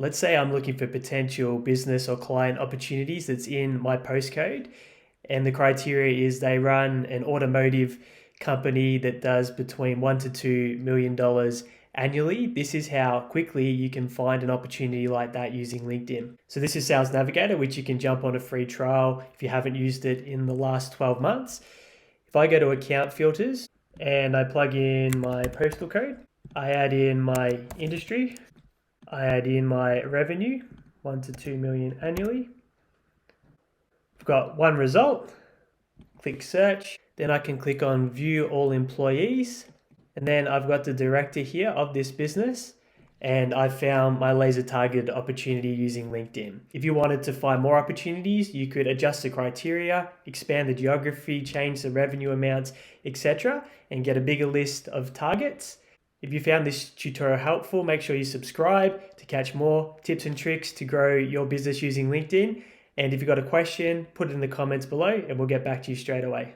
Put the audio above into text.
Let's say I'm looking for potential business or client opportunities that's in my postcode, and the criteria is they run an automotive company that does between $1 to $2 million annually. This is how quickly you can find an opportunity like that using LinkedIn. So this is Sales Navigator, which you can jump on a free trial if you haven't used it in the last 12 months. If I go to account filters and I plug in my postal code, I add in my industry, I add in my revenue, 1 to 2 million annually. I've got one result, click search, then I can click on view all employees, and then I've got the director here of this business, and I found my laser targeted opportunity using LinkedIn. If you wanted to find more opportunities, you could adjust the criteria, expand the geography, change the revenue amounts, etc., and get a bigger list of targets. If you found this tutorial helpful, make sure you subscribe to catch more tips and tricks to grow your business using LinkedIn. And if you've got a question, put it in the comments below and we'll get back to you straight away.